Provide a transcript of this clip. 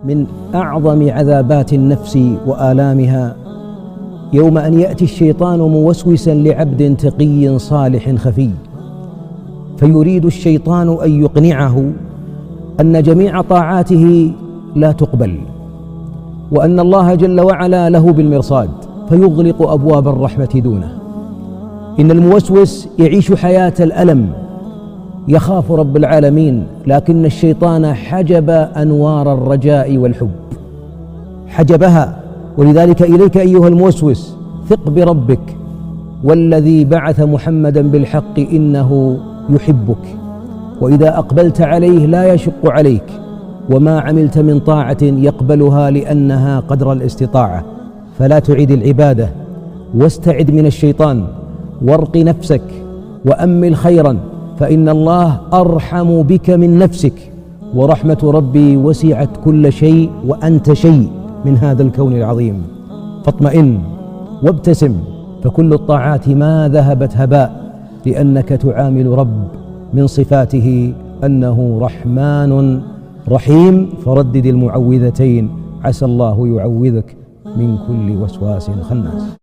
من أعظم عذابات النفس وآلامها يوم أن يأتي الشيطان موسوسا لعبد تقي صالح خفي، فيريد الشيطان أن يقنعه أن جميع طاعاته لا تقبل، وأن الله جل وعلا له بالمرصاد، فيغلق أبواب الرحمة دونه. إن الموسوس يعيش حياة الألم، يخاف رب العالمين، لكن الشيطان حجب أنوار الرجاء والحب، حجبها. ولذلك إليك أيها الموسوس، ثق بربك والذي بعث محمدا بالحق إنه يحبك، وإذا أقبلت عليه لا يشق عليك، وما عملت من طاعة يقبلها لأنها قدر الاستطاعة. فلا تعيد العبادة، واستعد من الشيطان، وارق نفسك وأمل خيرا، فإن الله أرحم بك من نفسك، ورحمة ربي وسعت كل شيء، وأنت شيء من هذا الكون العظيم. فاطمئن وابتسم، فكل الطاعات ما ذهبت هباء، لأنك تعامل رب من صفاته أنه رحمن رحيم. فردد المعوذتين، عسى الله يعوذك من كل وسواس خناس.